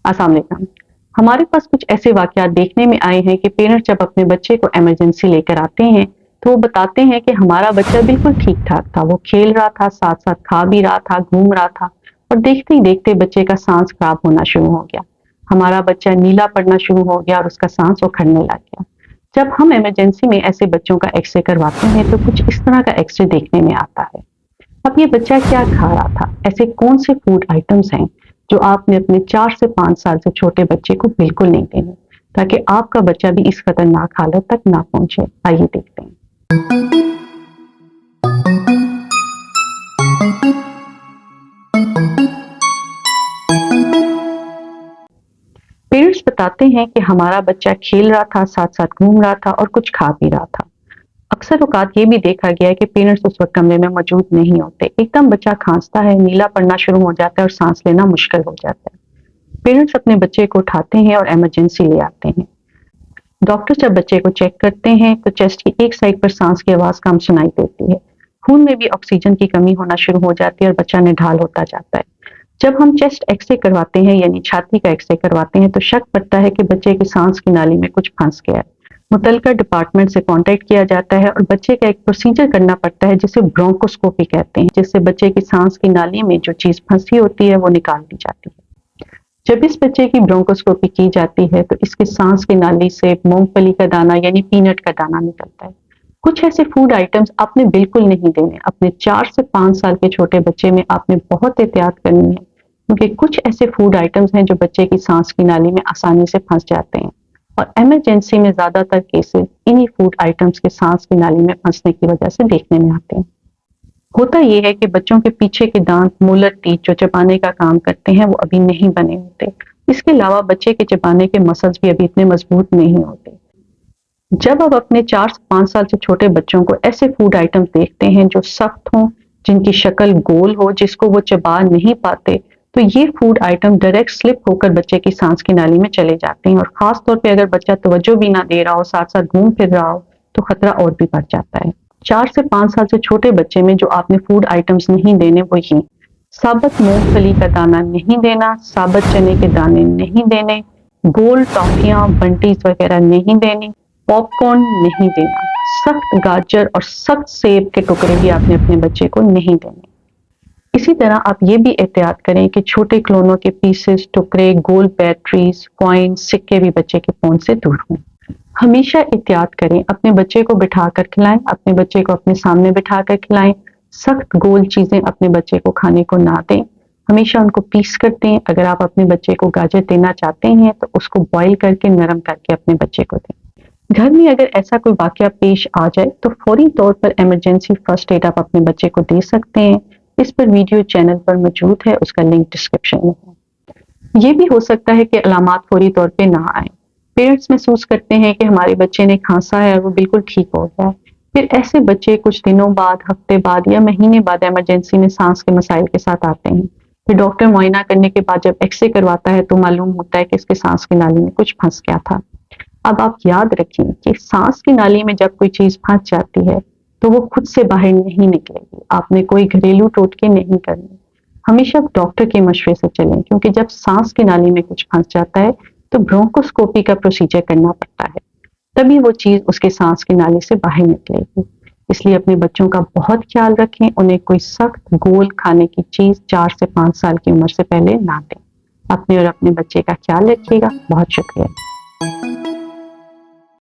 अस्सलाम वालेकुम। हमारे पास कुछ ऐसे वाक़यात देखने में आए हैं कि पेरेंट्स जब अपने बच्चे को इमरजेंसी लेकर आते हैं, तो वो बताते हैं कि हमारा बच्चा बिल्कुल ठीक-ठाक था। वो खेल रहा था, साथ-साथ खा भी रहा था, घूम रहा था और देखते ही देखते बच्चे का साँस खराब होना शुरू हो गया। हमारा बच्चा नीला पड़ना शुरू हो गया और उसका साँस उखड़ने लग गया। जब हम इमरजेंसी में ऐसे बच्चों का एक्स-रे करवाते हैं, तो कुछ इस तरह का एक्स-रे देखने में आता है। अब ये बच्चा क्या खा रहा था? ऐसे कौन से फूड आइटम्स हैं जो आपने अपने 4 से 5 साल से छोटे बच्चे को बिल्कुल नहीं देने, ताकि आपका बच्चा भी इस खतरनाक हालत तक ना पहुंचे? आइए देखते हैं। पेरेंट्स बताते हैं कि हमारा बच्चा खेल रहा था, साथ-साथ घूम रहा था और कुछ खा भी रहा था। अक्सर औकात ये भी देखा गया है कि पेरेंट्स उस वक्त कमरे में मौजूद नहीं होते। एकदम बच्चा खांसता है, नीला पड़ना शुरू हो जाता है और सांस लेना मुश्किल हो जाता है। पेरेंट्स अपने बच्चे को उठाते हैं और इमरजेंसी ले आते हैं। डॉक्टर जब बच्चे को चेक करते हैं तो चेस्ट की एक साइड पर सांस की आवाज कम सुनाई देती है। खून में भी ऑक्सीजन की कमी होना शुरू हो जाती है और बच्चा निढाल होता जाता है। जब हम चेस्ट एक्सरे करवाते हैं यानी छाती का एक्सरे करवाते हैं तो शक पड़ता है कि बच्चे की सांस की नाली में कुछ फंस गया है। मुतलका डिपार्टमेंट से कांटेक्ट किया जाता है और बच्चे का एक प्रोसीजर करना पड़ता है जिसे ब्रोंकोस्कोपी कहते हैं, जिससे बच्चे की सांस की नाली में जो चीज फंसी होती है वो निकाल दी जाती है। जब इस बच्चे की ब्रोंकोस्कोपी की जाती है तो इसकी सांस की नाली से मूंगफली का दाना यानी पीनट का दाना निकलता है। कुछ ऐसे फूड आइटम्स आपने बिल्कुल नहीं देने। अपने 4 से 5 साल के छोटे बच्चे में आपने बहुत एहतियात करनी है, क्योंकि कुछ ऐसे फूड आइटम्स हैं जो बच्चे की सांस की नाली में आसानी से फंस जाते हैं और इमरजेंसी में ज्यादातर केसेस इन्हीं फूड आइटम्स के सांस की नाली में फंसने की वजह से देखने में आते हैं। होता यह है कि बच्चों के पीछे के दांत, मोलर टीथ जो चबाने का काम करते हैं वो अभी नहीं बने होते। इसके अलावा बच्चे के चबाने के मसल्स भी अभी इतने मजबूत नहीं होते। जब आप अपने 4 से 5 साल से छोटे बच्चों को ऐसे फूड आइटम्स देखते हैं जो सख्त हों, जिनकी शक्ल गोल हो, जिसको वो चबा नहीं पाते, तो ये फूड आइटम डायरेक्ट स्लिप होकर बच्चे की सांस की नाली में चले जाते हैं और खास तौर पे अगर बच्चा तवज्जो भी ना दे रहा हो, साथ-साथ घूम फिर रहा हो, तो खतरा और भी बढ़ जाता है। 4 से 5 साल से छोटे बच्चे में जो आपने फूड आइटम्स नहीं देने वो ये: साबुत मूंगफली का दाना नहीं देना, साबुत चने के दाने नहीं देने, गोल टॉफियां, बंटीज वगैरह नहीं देनी, पॉपकॉर्न नहीं देना, सख्त गाजर और सख्त सेब के टुकड़े भी आपने अपने बच्चे को नहीं देने। इसी तरह आप ये भी एहतियात करें कि छोटे खिलौनों के पीसेस, टुकड़े, गोल बैटरीज, कॉइन, सिक्के भी बच्चे के फोन से दूर हों। हमेशा एहतियात करें, अपने बच्चे को बिठाकर खिलाएं, अपने बच्चे को अपने सामने बिठाकर खिलाएं। सख्त गोल चीजें अपने बच्चे को खाने को ना दें। हमेशा उनको पीस कर दें। अगर आप अपने बच्चे को गाजर देना चाहते हैं तो उसको बॉईल करके नरम करके अपने बच्चे को दें। घर में अगर ऐसा कोई वाकया पेश आ जाए तो फौरी तौर पर इमरजेंसी फर्स्ट एड आप अपने बच्चे को दे सकते हैं। इस पर वीडियो चैनल पर मौजूद है, उसका लिंक डिस्क्रिप्शन में है। ये भी हो सकता है कि अलामात फौरी तौर पे ना आए। पेरेंट्स महसूस करते हैं कि हमारे बच्चे ने खांसा है और वो बिल्कुल ठीक हो गया है। फिर ऐसे बच्चे कुछ दिनों बाद, हफ्ते बाद या महीने बाद इमरजेंसी में सांस के मसाइल के साथ आते हैं। फिर डॉक्टर मुआयना करने के बाद जब एक्सरे करवाता है तो मालूम होता है कि इसके सांस की नाली में कुछ फंस गया था। अब आप याद रखें कि सांस की नाली में जब कोई चीज फंस जाती है तो वो खुद से बाहर नहीं निकलेगी। आपने कोई घरेलू टोटके नहीं करने। हमेशा डॉक्टर के मशवरे से चलें, क्योंकि जब सांस की नाली में कुछ फंस जाता है तो ब्रोंकोस्कोपी का प्रोसीजर करना पड़ता है, तभी वो चीज उसके सांस की नाली से बाहर निकलेगी। इसलिए अपने बच्चों का बहुत ख्याल रखें। उन्हें कोई सख्त गोल खाने की चीज 4 से 5 साल की उम्र से पहले ना दें। अपने और अपने बच्चे का ख्याल रखिएगा। बहुत शुक्रिया।